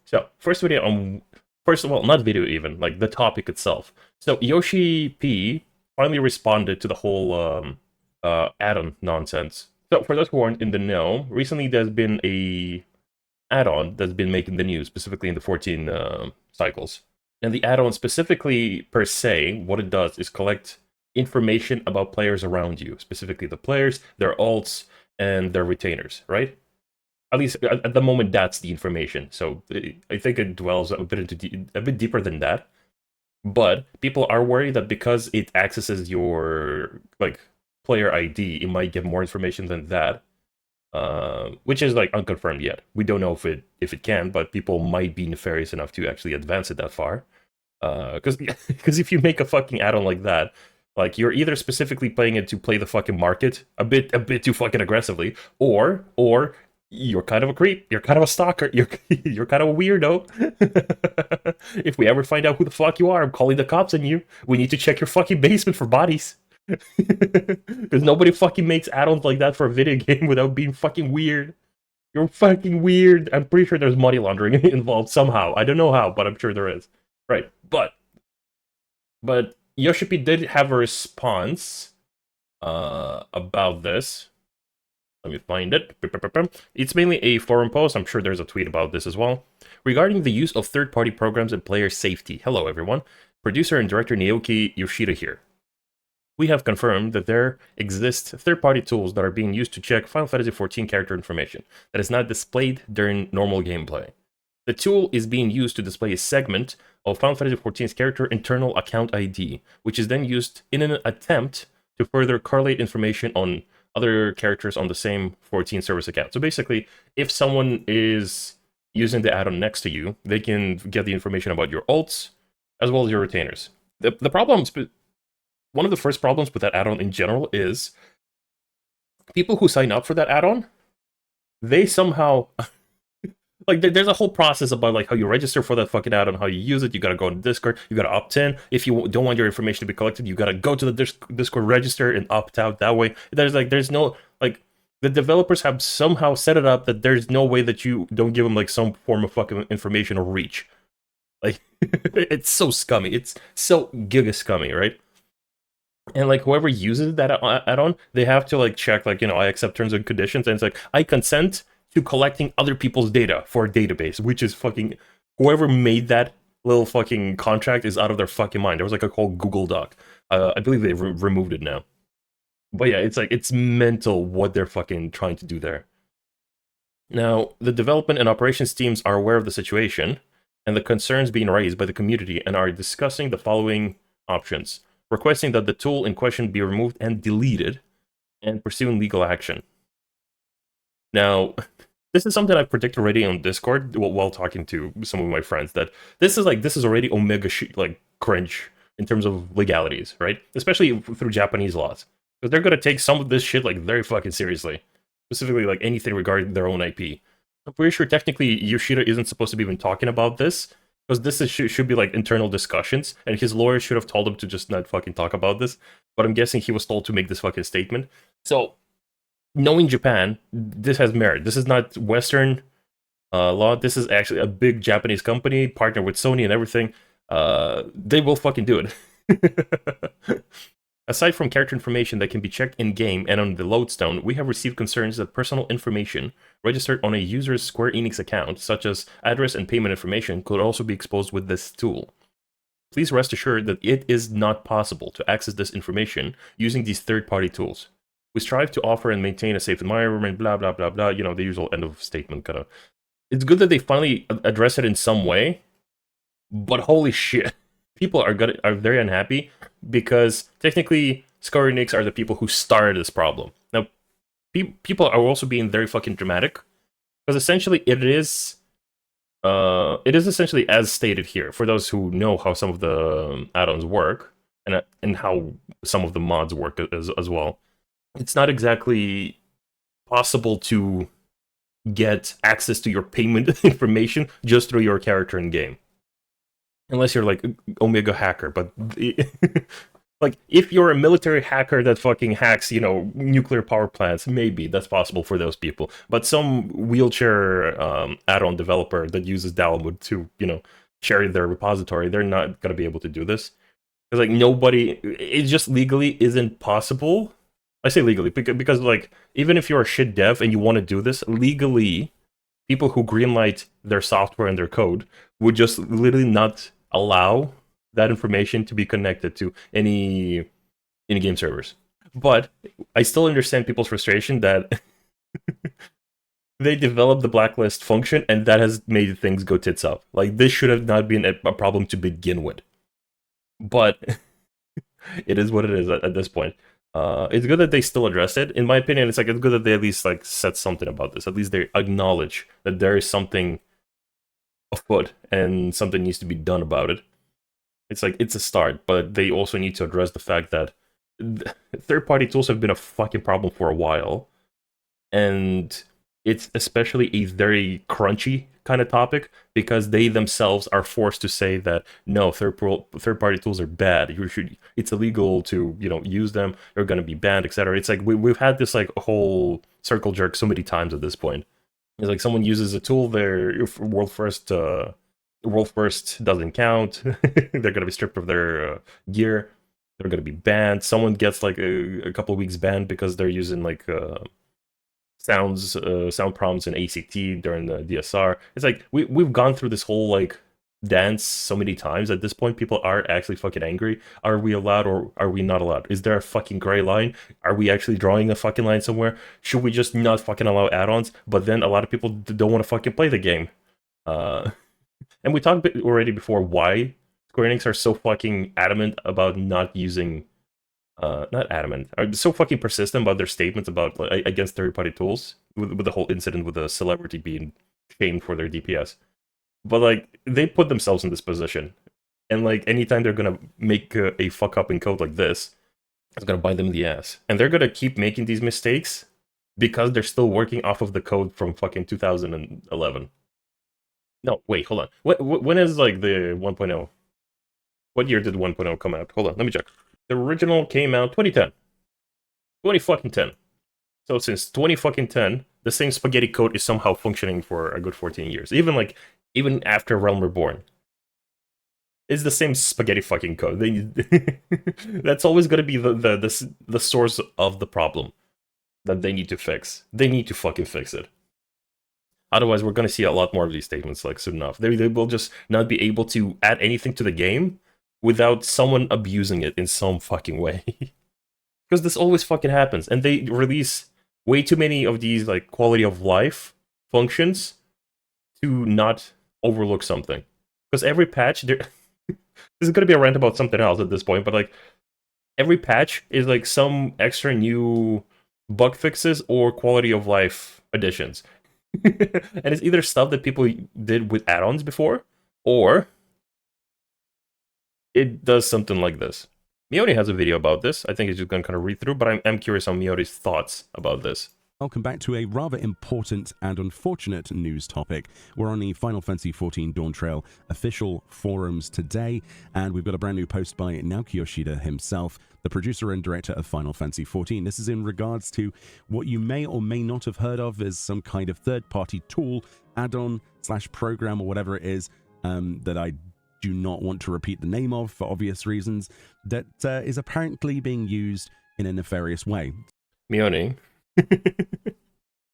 So, first of all, not video even, like the topic itself. So, Yoshi-P finally responded to the whole add-on nonsense. So, for those who aren't in the know, recently there's been a add-on that's been making the news, specifically in the 14 cycles. And the add-on specifically, per se, what it does is collect information about players around you, specifically the players, their alts, and their retainers, right? At least at the moment, that's the information. So I think it dwells a bit a bit deeper than that. But people are worried that because it accesses your like player ID, it might get more information than that, which is like unconfirmed yet. We don't know if it can, but people might be nefarious enough to actually advance it that far. Because if you make a fucking add-on like that, like you're either specifically playing it to play the fucking market a bit too fucking aggressively, or you're kind of a creep, you're kind of a stalker, you're kind of a weirdo. If we ever find out who the fuck you are, I'm calling the cops on you. We need to check your fucking basement for bodies. Because nobody fucking makes add-ons like that for a video game without being fucking weird. You're fucking weird. I'm pretty sure there's money laundering involved somehow. I don't know how, but I'm sure there is. Right. But Yoshi-P did have a response about this. Let me find it. It's mainly a forum post. I'm sure there's a tweet about this as well. Regarding the use of third-party programs and player safety. Hello, everyone. Producer and director Naoki Yoshida here. We have confirmed that there exist third-party tools that are being used to check Final Fantasy XIV character information that is not displayed during normal gameplay. The tool is being used to display a segment of Final Fantasy XIV's character internal account ID, which is then used in an attempt to further correlate information on other characters on the same 14 service account. So basically, if someone is using the add-on next to you, they can get the information about your alts as well as your retainers. The problem, one of the first problems with that add-on in general is people who sign up for that add-on, they somehow like there's a whole process about like how you register for that fucking add-on, how you use it. You gotta go on Discord, you gotta opt in. If you don't want your information to be collected, you gotta go to the Discord register and opt out that way. There's no like the developers have somehow set it up that there's no way that you don't give them like some form of fucking information or reach. Like it's so scummy. It's so giga scummy, right? And like whoever uses that add-on, they have to like check like I accept terms and conditions, and it's like I consent to collecting other people's data for a database, which is fucking whoever made that little fucking contract is out of their fucking mind. There was like a whole Google Doc. I believe they removed it now. But yeah, it's mental what they're fucking trying to do there. Now, the development and operations teams are aware of the situation and the concerns being raised by the community and are discussing the following options: requesting that the tool in question be removed and deleted, and pursuing legal action. Now, this is something I predicted already on Discord while talking to some of my friends, that this is already omega like cringe in terms of legalities, right? Especially through Japanese laws, because they're gonna take some of this shit like very fucking seriously, specifically like anything regarding their own IP. I'm pretty sure technically Yoshida isn't supposed to be even talking about this, because should be like internal discussions, and his lawyer should have told him to just not fucking talk about this. But I'm guessing he was told to make this fucking statement. So, knowing Japan, this has merit. This is not Western law. This is actually a big Japanese company, partner with Sony and everything. They will fucking do it. Aside from character information that can be checked in-game and on the lodestone, we have received concerns that personal information registered on a user's Square Enix account, such as address and payment information, could also be exposed with this tool. Please rest assured that it is not possible to access this information using these third-party tools. We strive to offer and maintain a safe environment, blah, blah, blah, blah, the usual end of statement kind of. It's good that they finally address it in some way, but holy shit. People are very unhappy because technically Square Enix are the people who started this problem. Now, people are also being very fucking dramatic because essentially it is essentially as stated here. For those who know how some of the add-ons work and how some of the mods work as well, it's not exactly possible to get access to your payment information just through your character in game. Unless you're like Omega Hacker, but Like, if you're a military hacker that fucking hacks, nuclear power plants, maybe that's possible for those people. But some wheelchair add-on developer that uses Dalwood to, share their repository, they're not gonna be able to do this. Because like nobody, it just legally isn't possible. I say legally because like even if you're a shit dev and you want to do this legally, people who greenlight their software and their code would just literally not allow that information to be connected to any in-game servers. But I still understand people's frustration that they developed the blacklist function and that has made things go tits up. Like this should have not been a problem to begin with. But it is what it is at this point. It's good that they still address it. In my opinion, it's good that they at least said something about this. At least they acknowledge that there is something afoot and something needs to be done about it. It's a start, but they also need to address the fact that third-party tools have been a fucking problem for a while, and it's especially a very crunchy kind of topic because they themselves are forced to say that no, third-party tools are bad. It's illegal to use them. They're going to be banned, etc. It's we've had this whole circle jerk so many times at this point. It's someone uses a tool, their world first doesn't count. They're going to be stripped of their gear. They're going to be banned. Someone gets a couple of weeks banned because they're using sound prompts in ACT during the DSR. It's we've gone through this whole dance so many times. At this point, people are actually fucking angry. Are we allowed or are we not allowed? Is there a fucking gray line? Are we actually drawing a fucking line somewhere? Should we just not fucking allow add-ons? But then a lot of people don't want to fucking play the game. And we talked already before why Square Enix are so fucking adamant about not using not adamant, are so fucking persistent about their statements about against third-party tools with the whole incident with the celebrity being shamed for their DPS. But they put themselves in this position, and anytime they're gonna make a fuck up in code like this, it's gonna bite them in the ass, and they're gonna keep making these mistakes because they're still working off of the code from fucking 2011. No, wait, hold on. When is the 1.0? What year did 1.0 come out? Hold on, let me check. The original came out 2010. 2010. So since 2010, the same spaghetti code is somehow functioning for a good 14 years. Even after Realm Reborn. It's the same spaghetti fucking code. That's always going to be the source of the problem that they need to fix. They need to fucking fix it. Otherwise, we're going to see a lot more of these statements soon enough. They will just not be able to add anything to the game without someone abusing it in some fucking way. Because this always fucking happens. And they release way too many of these quality of life functions to not overlook something. Because every patch, this is going to be a rant about something else at this point, but every patch is some extra new bug fixes or quality of life additions. And it's either stuff that people did with add-ons before, or it does something like this. Mione has a video about this. I think he's just going to kind of read through, but I'm curious on Mione's thoughts about this. Welcome back to a rather important and unfortunate news topic. We're on the Final Fantasy XIV Dawn Trail official forums today, and we've got a brand new post by Naoki Yoshida himself, the producer and director of Final Fantasy XIV. This is in regards to what you may or may not have heard of as some kind of third-party tool, add-on / program or whatever it is, that I do not want to repeat the name of for obvious reasons, that is apparently being used in a nefarious way. Mione,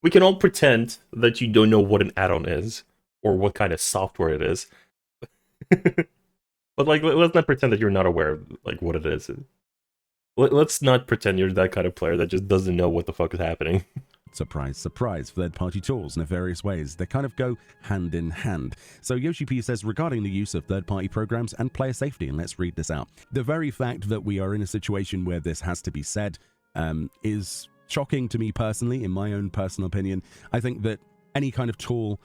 we can all pretend that you don't know what an add-on is or what kind of software it is. But let's not pretend that you're not aware of what it is. Let's not pretend you're that kind of player that just doesn't know what the fuck is happening. Surprise, surprise, third-party tools in various ways. They kind of go hand in hand. So Yoshi-P says, regarding the use of third-party programs and player safety, and let's read this out. The very fact that we are in a situation where this has to be said is shocking to me personally, in my own personal opinion. I think that any kind of tool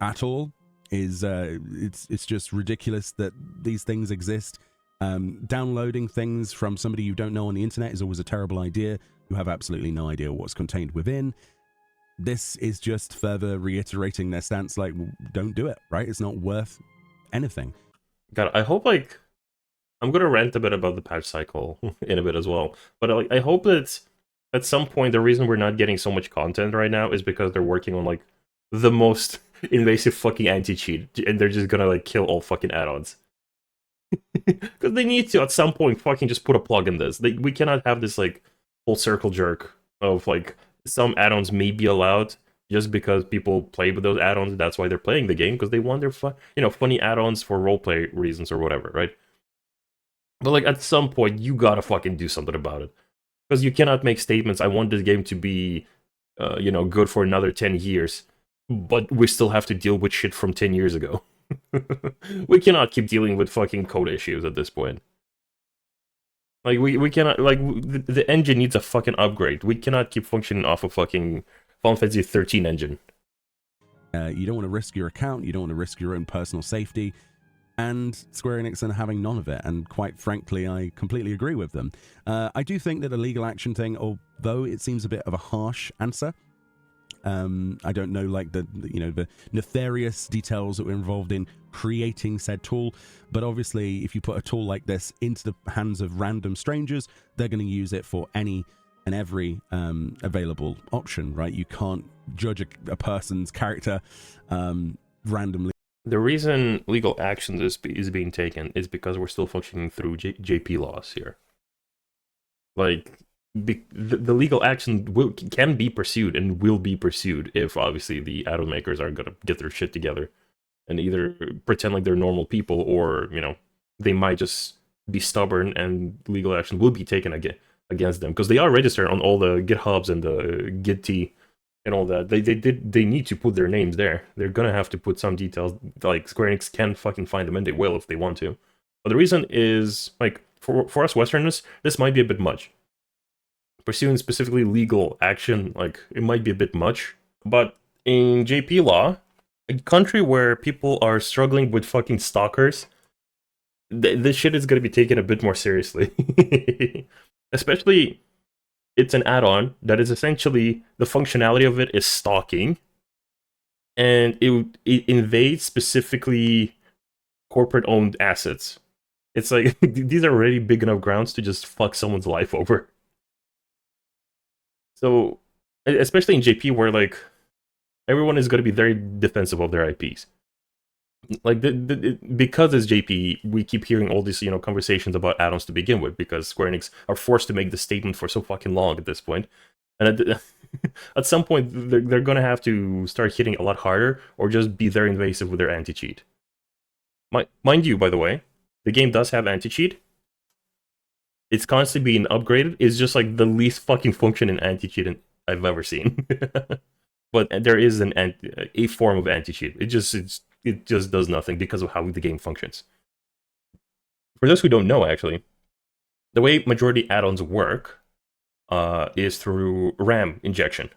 at all is, it's just ridiculous that these things exist. Downloading things from somebody you don't know on the internet is always a terrible idea. You have absolutely no idea what's contained within. This is just further reiterating their stance, don't do it, right? It's not worth anything. God, I hope I'm gonna rant a bit about the patch cycle in a bit as well. But like, I hope that at some point the reason we're not getting so much content right now is because they're working on like the most invasive fucking anti-cheat, and they're just gonna like kill all fucking add-ons. Because they need to at some point fucking just put a plug in this. We cannot have this like full circle jerk of like some add-ons may be allowed just because people play with those add-ons. That's why they're playing the game, because they want their funny add-ons for roleplay reasons or whatever, right? But like at some point you gotta fucking do something about it, because you cannot make statements. I want this game to be, good for another 10 years, but we still have to deal with shit from 10 years ago. We cannot keep dealing with fucking code issues at this point. Like, we cannot, like, the engine needs a fucking upgrade. We cannot keep functioning off a fucking Final Fantasy 13 engine. You don't want to risk your account, you don't want to risk your own personal safety, and Square Enix are having none of it, and quite frankly, I completely agree with them. I do think that a legal action thing, although it seems a bit of a harsh answer, I don't know, like the nefarious details that were involved in creating said tool, but obviously if you put a tool like this into the hands of random strangers, they're going to use it for any and every available option, right? You can't judge a person's character randomly. The reason legal action is being taken is because we're still functioning through JP laws here. Like, the legal action can be pursued and will be pursued if obviously the add-on makers are gonna get their shit together and either pretend like they're normal people, or they might just be stubborn and legal action will be taken against them, because they are registered on all the GitHubs and the Git and all that. They need to put their names there. They're gonna have to put some details. Like, Square Enix can fucking find them, and they will if they want to. But the reason is, like, for us Westerners, this might be a bit much. Pursuing specifically legal action, like, it might be a bit much. But in JP law, a country where people are struggling with fucking stalkers, this shit is gonna be taken a bit more seriously. Especially, it's an add-on that is essentially, the functionality of it is stalking, and it invades specifically corporate-owned assets. It's like, these are already big enough grounds to just fuck someone's life over. So, especially in JP, where like everyone is going to be very defensive of their IPs. Like, because it's JP, we keep hearing all these conversations about add-ons to begin with, because Square Enix are forced to make this statement for so fucking long at this point. And at some point, they're going to have to start hitting a lot harder, or just be very invasive with their anti-cheat. Mind you, by the way, the game does have anti-cheat. It's constantly being upgraded. It's just like the least fucking functioning anti-cheat I've ever seen. But there is a form of anti-cheat. It just does nothing because of how the game functions. For those who don't know, actually, the way majority add-ons work is through RAM injection.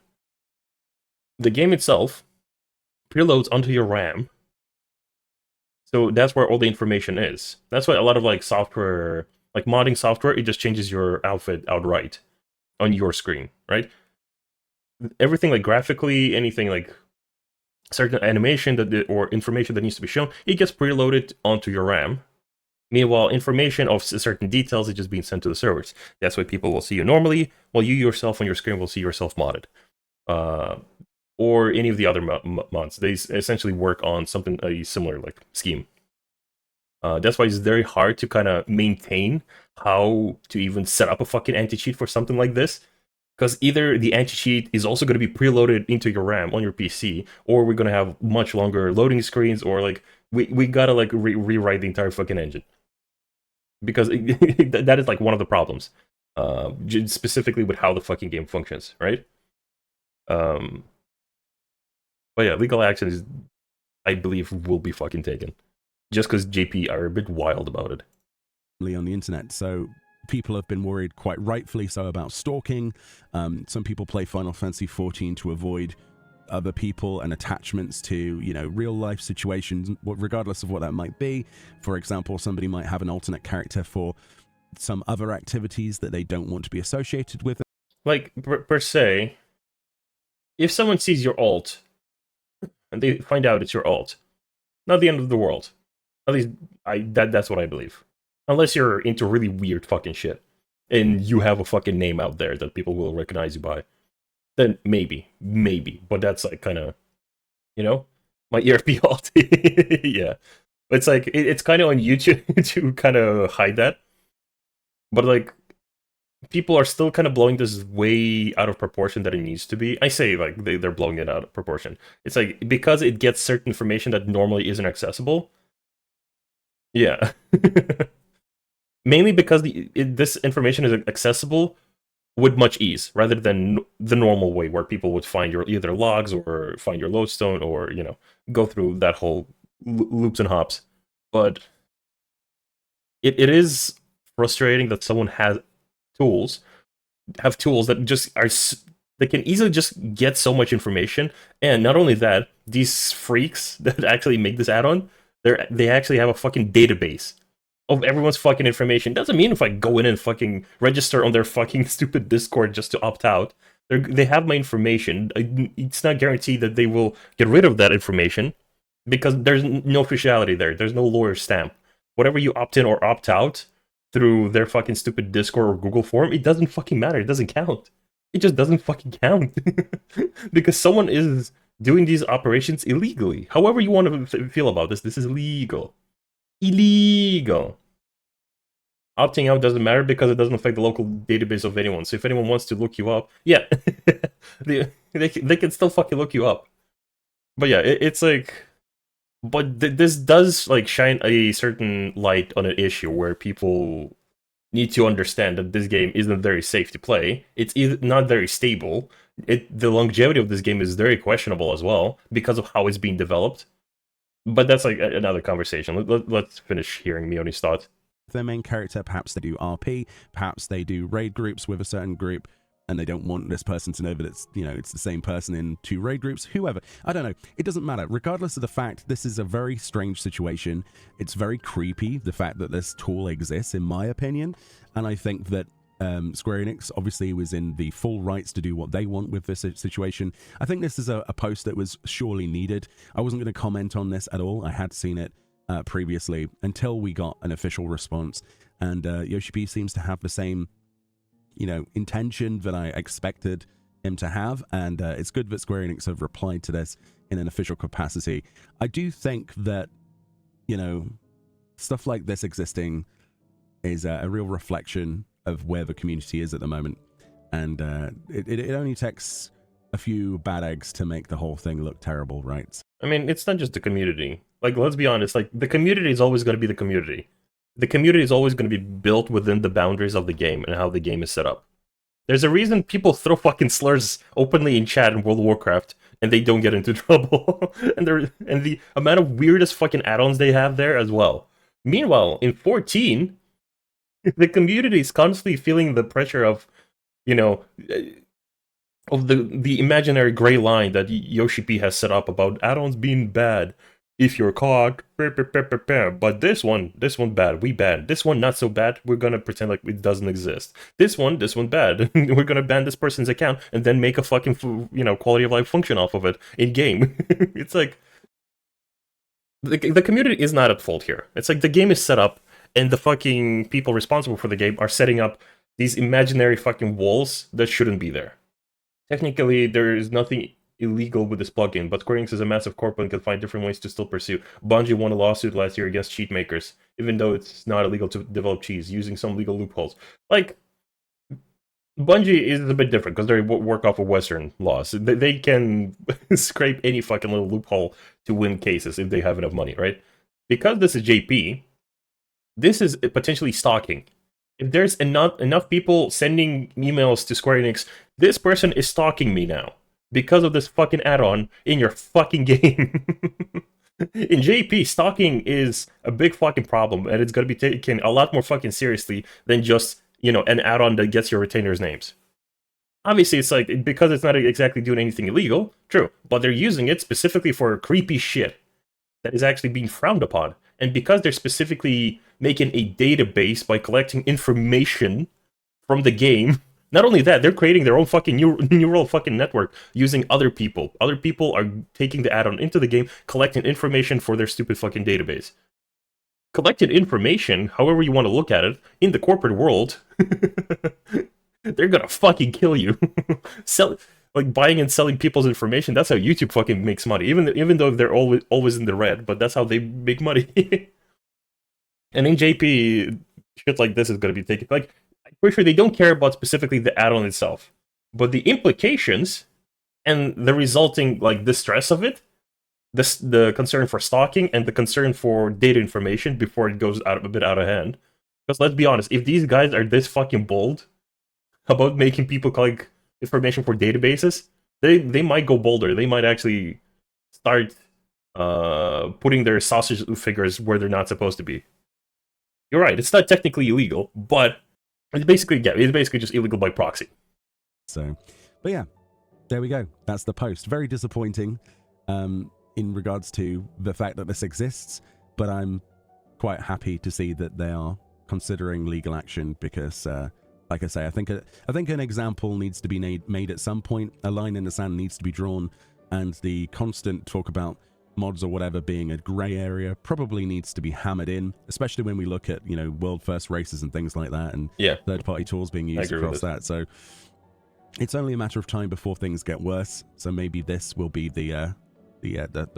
The game itself preloads onto your RAM, so that's where all the information is. That's why a lot of like software, like modding software, it just changes your outfit outright on your screen, right? Everything like graphically, anything like certain animation or information that needs to be shown, it gets preloaded onto your RAM. Meanwhile, information of certain details is just being sent to the servers. That's why people will see you normally, while you yourself on your screen will see yourself modded. Or any of the other mods. They essentially work on something, a similar like scheme. That's why it's very hard to kind of maintain how to even set up a fucking anti-cheat for something like this. Because either the anti-cheat is also going to be preloaded into your RAM on your PC, or we're going to have much longer loading screens, or like we gotta like rewrite the entire fucking engine. Because that is like one of the problems, specifically with how the fucking game functions, right? But yeah, legal action is, I believe, will be fucking taken, just because JP are a bit wild about it. On the internet, so people have been worried, quite rightfully so, about stalking. Some people play Final Fantasy XIV to avoid other people and attachments to, real life situations, regardless of what that might be. For example, somebody might have an alternate character for some other activities that they don't want to be associated with. Like, per se, if someone sees your alt and they find out it's your alt, not the end of the world. At least that's what I believe. Unless you're into really weird fucking shit. And you have a fucking name out there that people will recognize you by. Then maybe. Maybe. But that's like kind of, you know? My ERP alt. Yeah. It's like, it's kind of on YouTube to kind of hide that. But like, people are still kind of blowing this way out of proportion that it needs to be. I say like they're blowing it out of proportion. It's like because it gets certain information that normally isn't accessible. Yeah. Mainly because this information is accessible with much ease rather than the normal way where people would find your either logs or find your lodestone or go through that whole loops and hops. But it is frustrating that someone has tools have tools that just are they can easily just get so much information. And not only that, these freaks that actually make this add-on, they actually have a fucking database of everyone's fucking information. Doesn't mean if I go in and fucking register on their fucking stupid Discord just to opt out, they have my information. It's not guaranteed that they will get rid of that information because there's no officiality there. There's no lawyer stamp. Whatever you opt in or opt out through their fucking stupid Discord or Google form, it doesn't fucking matter. It doesn't count. It just doesn't fucking count. Because someone is doing these operations illegally. However you want to feel about this is illegal. Illegal. Opting out doesn't matter because it doesn't affect the local database of anyone. So if anyone wants to look you up, yeah, they can still fucking look you up. But yeah, it's like... But this does like shine a certain light on an issue where people need to understand that this game isn't very safe to play. It's not very stable. The longevity of this game is very questionable as well because of how it's being developed. But that's like another conversation. Let's finish hearing Mioni's thoughts. Their main character, perhaps they do RP, perhaps they do raid groups with a certain group, and they don't want this person to know that it's, it's the same person in 2 raid groups, whoever. I don't know. It doesn't matter. Regardless of the fact, this is a very strange situation. It's very creepy, the fact that this tool exists, in my opinion. And I think that Square Enix obviously was in the full rights to do what they want with this situation. I think this is a post that was surely needed. I wasn't going to comment on this at all. I had seen it previously until we got an official response. And Yoshi-P seems to have the same intention that I expected him to have, and it's good that Square Enix have replied to this in an official capacity. I do think that, stuff like this existing is a real reflection of where the community is at the moment, and it only takes a few bad eggs to make the whole thing look terrible, right? I mean, it's not just the community. Like, let's be honest, like, the community is always going to be the community. The community is always going to be built within the boundaries of the game and how the game is set up. There's a reason people throw fucking slurs openly in chat in World of Warcraft and they don't get into trouble. and the amount of weirdest fucking add-ons they have there as well. Meanwhile, in 14, the community is constantly feeling the pressure of, of the imaginary gray line that Yoshi-P has set up about add-ons being bad. If you're caught, but this one bad, we bad. This one not so bad, we're gonna pretend like it doesn't exist. This one bad, we're gonna ban this person's account and then make a fucking, quality of life function off of it in game. It's like, the community is not at fault here. It's like the game is set up and the fucking people responsible for the game are setting up these imaginary fucking walls that shouldn't be there. Technically, there is nothing illegal with this plugin, but Square Enix is a massive corporate and can find different ways to still pursue. Bungie won a lawsuit last year against cheat makers, even though it's not illegal to develop cheese, using some legal loopholes. Like, Bungie is a bit different, because they work off of Western laws. They can scrape any fucking little loophole to win cases if they have enough money, right? Because this is JP, this is potentially stalking. If there's enough people sending emails to Square Enix, this person is stalking me now because of this fucking add-on in your fucking game. In JP, stalking is a big fucking problem, and it's gonna be taken a lot more fucking seriously than just, an add-on that gets your retainers' names. Obviously, it's like, because it's not exactly doing anything illegal, true, but they're using it specifically for creepy shit that is actually being frowned upon. And because they're specifically making a database by collecting information from the game, not only that, they're creating their own fucking neural fucking network using other people. Other people are taking the add-on into the game, collecting information for their stupid fucking database. collected information, however you want to look at it, in the corporate world, they're gonna fucking kill you. Sell like buying and selling people's information. That's how YouTube fucking makes money. Even though they're always in the red, but that's how they make money. And in JP, shit like this is gonna be taken. Like, I'm pretty sure they don't care about specifically the add-on itself, but the implications and the resulting like distress of it, the concern for stalking and the concern for data information before it goes a bit out of hand. Because let's be honest, if these guys are this fucking bold about making people collect information for databases, they might go bolder. They might actually start putting their sausage figures where they're not supposed to be. You're right, it's not technically illegal, but it's basically just illegal by proxy. So, but yeah, there we go. That's the post. Very disappointing in regards to the fact that this exists, but I'm quite happy to see that they are considering legal action because, like I say, I think an example needs to be made at some point. A line in the sand needs to be drawn, and the constant talk about mods or whatever being a grey area probably needs to be hammered in, especially when we look at, you know, world first races and things like that, and third-party tools being used across that. So it's only a matter of time before things get worse. So maybe this will be the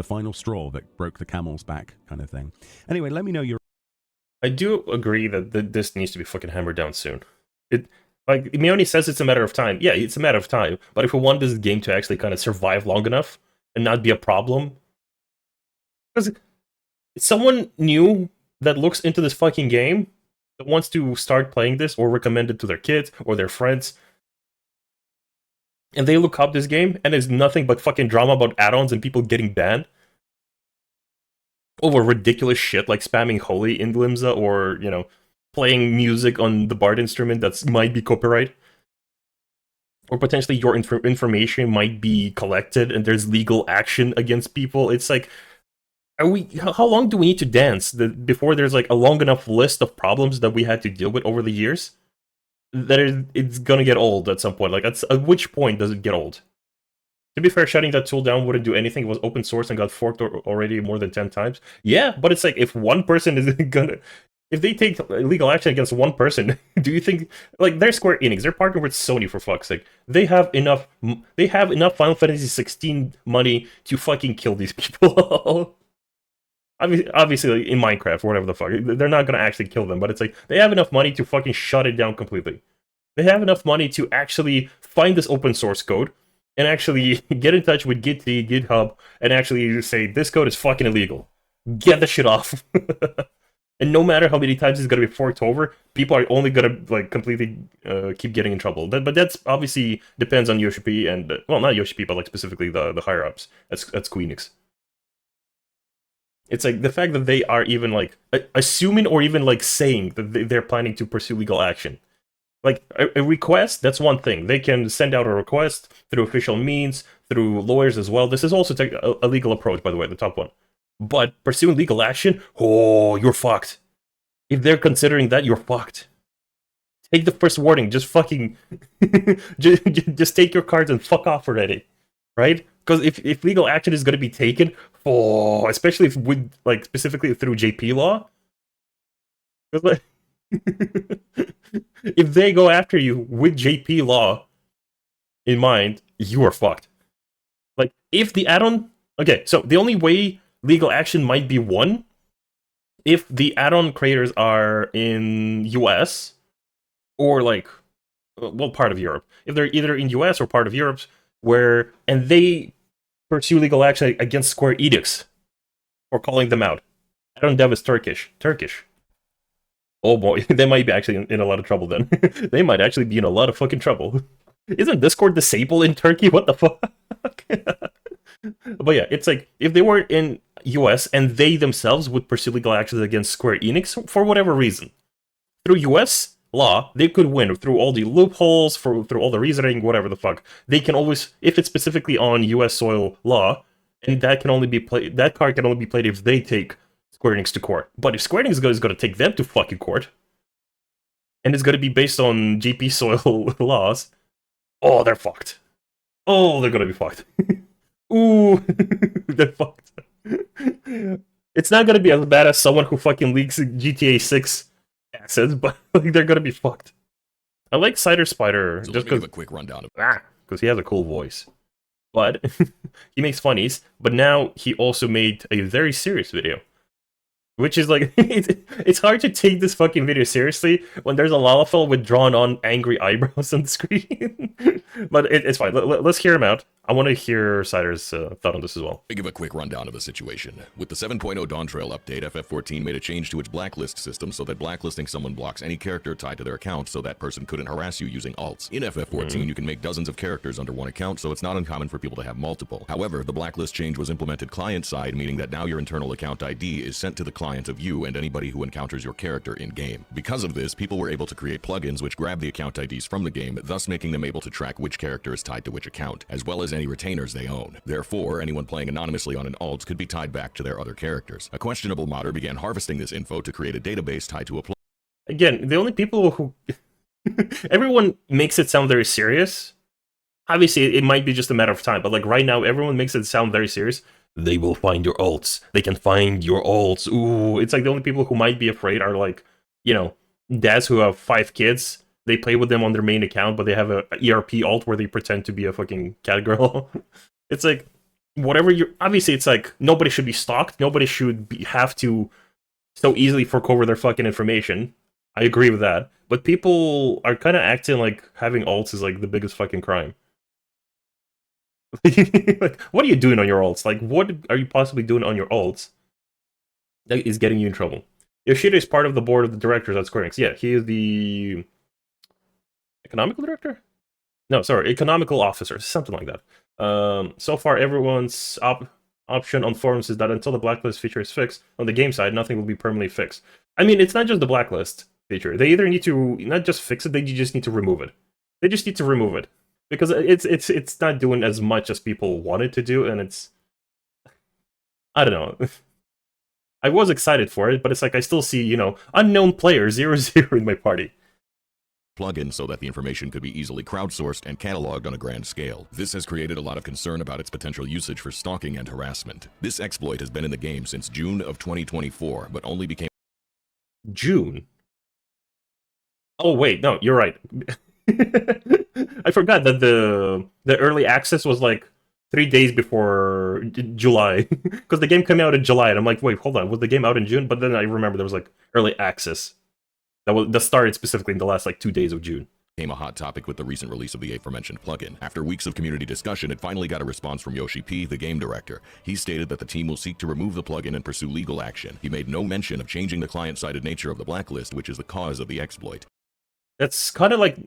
final straw that broke the camel's back, kind of thing. Anyway, let me know your. I do agree that this needs to be fucking hammered down soon. Like Mione says, it's a matter of time. Yeah, it's a matter of time. But if we want this game to actually kind of survive long enough and not be a problem, because someone new that looks into this fucking game that wants to start playing this or recommend it to their kids or their friends, and they look up this game and it's nothing but fucking drama about add-ons and people getting banned over ridiculous shit like spamming holy in Limsa or, you know, playing music on the Bard instrument that might be copyright, or potentially your information might be collected and there's legal action against people. It's like, how long do we need to dance before there's like a long enough list of problems that we had to deal with over the years that it's gonna get old at some point? Like, at which point does it get old? To be fair, shutting that tool down wouldn't do anything. It was open source and got forked already more than 10 times. Yeah, but it's like, if one person is gonna... If they take legal action against one person, do you think... Like, they're Square Enix. They're partnered with Sony, for fuck's sake. They have enough Final Fantasy 16 money to fucking kill these people. Obviously, in Minecraft, or whatever the fuck. They're not gonna actually kill them, but it's like, they have enough money to fucking shut it down completely. They have enough money to actually find this open source code and actually get in touch with GitHub, and actually say, this code is fucking illegal. Get the shit off. And no matter how many times it's gonna be forked over, people are only gonna like completely keep getting in trouble. But that's obviously depends on Yoshi-P and well, not Yoshi-P, but like specifically the higher ups at Square Enix. It's like the fact that they are even like assuming or even like saying that they're planning to pursue legal action. Like, a request, that's one thing. They can send out a request through official means, through lawyers as well. This is also a legal approach, by the way, the top one. But pursuing legal action, oh, you're fucked. If they're considering that, you're fucked. Take the first warning. Just fucking... just take your cards and fuck off already. Right? Because if legal action is going to be taken, oh, especially if with, like, specifically through JP law, because, like, if they go after you with JP law in mind, you are fucked. Like, if the add-on... Okay, so the only way legal action might be won if the add-on creators are in US or, like, well, part of Europe. If they're either in US or part of Europe, and they pursue legal action against Square Enix for calling them out. Add-on dev is Turkish. Oh boy, they might be actually in a lot of trouble then. They might actually be in a lot of fucking trouble. Isn't Discord disabled in Turkey? What the fuck? But yeah, it's like, if they were in US and they themselves would pursue legal actions against Square Enix for whatever reason, through US law, they could win through all the loopholes, through all the reasoning, whatever the fuck. They can always, if it's specifically on US soil law, and that can only be played, that card can only be played if they take Square Enix to court. But if Square Enix is going to take them to fucking court, and it's going to be based on GP soil laws, oh, they're fucked. Oh, they're going to be fucked. Ooh, they're fucked. It's not gonna be as bad as someone who fucking leaks GTA 6 assets, but like they're gonna be fucked. I like Cider Spider So just let me give because a quick rundown of he has a cool voice. But he makes funnies, but now he also made a very serious video. Which is like, it's hard to take this fucking video seriously when there's a Lalafell with drawn-on angry eyebrows on the screen. But it's fine. Let's hear him out. I want to hear Cider's thought on this as well. Let me give a quick rundown of the situation. With the 7.0 Dawn Trail update, FF14 made a change to its blacklist system so that blacklisting someone blocks any character tied to their account so that person couldn't harass you using alts. In FF14, you can make dozens of characters under one account, so it's not uncommon for people to have multiple. However, the blacklist change was implemented client-side, meaning that now your internal account ID is sent to the client of you and anybody who encounters your character in-game. Because of this, people were able to create plugins which grab the account IDs from the game, thus making them able to track which character is tied to which account, as well as any retainers they own. Therefore, anyone playing anonymously on an alt could be tied back to their other characters. A questionable modder began harvesting this info to create a database tied to a plugin. Again, the only people who... everyone makes it sound very serious. Obviously, it might be just a matter of time, but like right now, everyone makes it sound very serious. They will find your alts. They can find your alts. Ooh, it's like the only people who might be afraid are like, you know, dads who have 5 kids. They play with them on their main account, but they have a ERP alt where they pretend to be a fucking cat girl. It's like, whatever you... Obviously, it's like, nobody should be stalked. Nobody should have to so easily fork over their fucking information. I agree with that. But people are kind of acting like having alts is like the biggest fucking crime. Like, what are you doing on your alts? Like, what are you possibly doing on your alts that is getting you in trouble? Yoshida is part of the board of the directors at Square Enix. Yeah, he is the economical director? No, sorry, economical officer, something like that. So far, everyone's option on forums is that until the blacklist feature is fixed, on the game side, nothing will be permanently fixed. I mean, it's not just the blacklist feature. They either need to not just fix it, they just need to remove it. They just need to remove it. Because it's not doing as much as people want it to do, and it's... I don't know. I was excited for it, but it's like I still see, you know, unknown player 0-0 in my party. Plugin so that the information could be easily crowdsourced and cataloged on a grand scale. This has created a lot of concern about its potential usage for stalking and harassment. This exploit has been in the game since June of 2024, but only became... June? Oh wait, no, you're right. I forgot that the early access was like 3 days before July, because the game came out in July, and I'm like, wait, hold on, was the game out in June? But then I remember there was like early access that started specifically in the last like 2 days of June. Became a hot topic with the recent release of the aforementioned plugin. After weeks of community discussion, it finally got a response from Yoshi-P, the game director. He stated that the team will seek to remove the plugin and pursue legal action. He made no mention of changing the client-sided nature of the blacklist, which is the cause of the exploit. That's kind of like...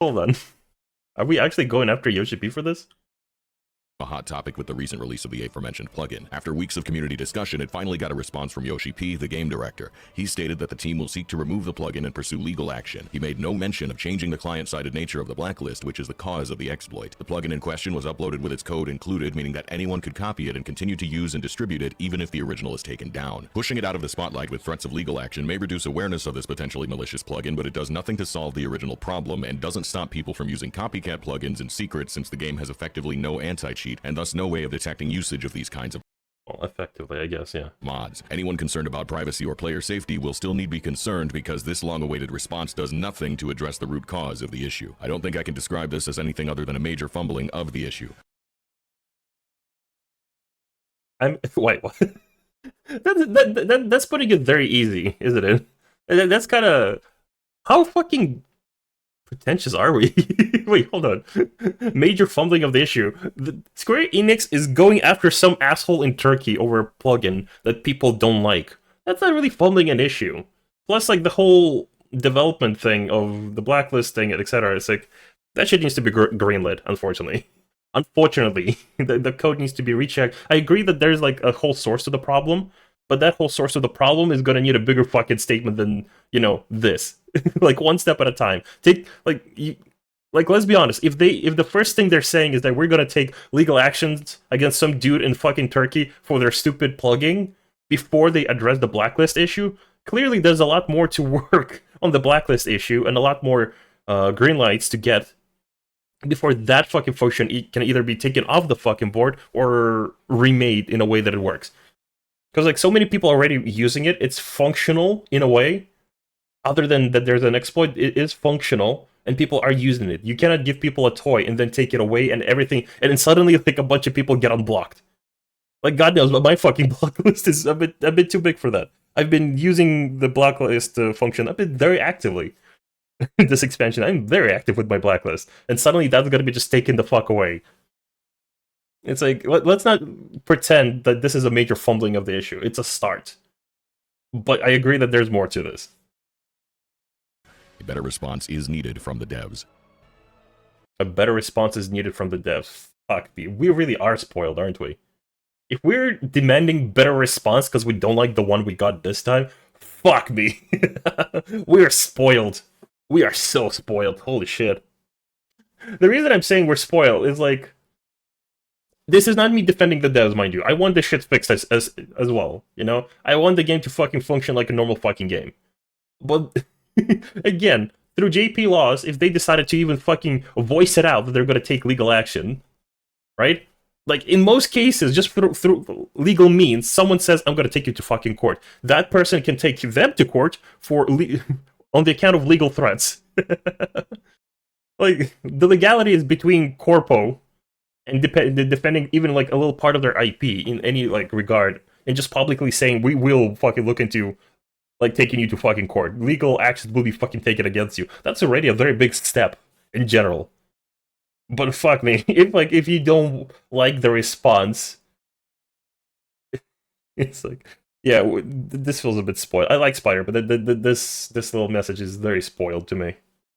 Hold on. Are we actually going after Yoshi-P for this? A hot topic with the recent release of the aforementioned plugin. After weeks of community discussion, it finally got a response from Yoshi-P, the game director. He stated that the team will seek to remove the plugin and pursue legal action. He made no mention of changing the client-sided nature of the blacklist, which is the cause of the exploit. The plugin in question was uploaded with its code included, meaning that anyone could copy it and continue to use and distribute it even if the original is taken down. Pushing it out of the spotlight with threats of legal action may reduce awareness of this potentially malicious plugin, but it does nothing to solve the original problem and doesn't stop people from using copycat plugins in secret, since the game has effectively no anti-cheat and thus no way of detecting usage of these kinds of Well, effectively, I guess, yeah. mods. Anyone concerned about privacy or player safety will still need to be concerned, because this long-awaited response does nothing to address the root cause of the issue. I don't think I can describe this as anything other than a major fumbling of the issue. Wait, what? That's putting it very easy, isn't it? That's kind of... How fucking pretentious are we? Wait, hold on. Major fumbling of the issue. Square Enix is going after some asshole in Turkey over a plugin that people don't like. That's not really fumbling an issue. Plus, like, the whole development thing of the blacklisting, etc. It's like, that shit needs to be greenlit, unfortunately. Unfortunately, the code needs to be rechecked. I agree that there's, like, a whole source to the problem, but that whole source of the problem is gonna need a bigger fucking statement than, you know, this. Like, one step at a time. Let's be honest, if the first thing they're saying is that we're gonna take legal actions against some dude in fucking Turkey for their stupid plugging before they address the blacklist issue, clearly there's a lot more to work on the blacklist issue and a lot more green lights to get before that fucking function can either be taken off the fucking board or remade in a way that it works. Because like so many people already using it, it's functional in a way. Other than that, there's an exploit. It is functional, and people are using it. You cannot give people a toy and then take it away and everything, and then suddenly like a bunch of people get unblocked. Like God knows, but my fucking block list is a bit too big for that. I've been using the blacklist function a bit very actively. This expansion, I'm very active with my blacklist, and suddenly that's gonna be just taken the fuck away. It's like let's not pretend that this is a major fumbling of the issue. It's a start, but I agree that there's more to this. A better response is needed from the devs. A better response is needed from the devs. Fuck me, we really are spoiled, aren't we? If we're demanding better response because we don't like the one we got this time, fuck me. We're spoiled. We are so spoiled. Holy shit. The reason I'm saying we're spoiled is like, this is not me defending the devs, mind you. I want this shit fixed as well, you know? I want the game to fucking function like a normal fucking game. But, again, through JP laws, if they decided to even fucking voice it out that they're gonna take legal action, right? Like, in most cases, just through legal means, someone says, I'm gonna take you to fucking court. That person can take them to court for on the account of legal threats. Like, the legality is between Corpo and defending even, like, a little part of their IP in any, like, regard, and just publicly saying, we will fucking look into, like, taking you to fucking court. Legal actions will be fucking taken against you. That's already a very big step, in general. But fuck me, if you don't like the response, it's like, yeah, this feels a bit spoiled. I like Spider, but this little message is very spoiled to me.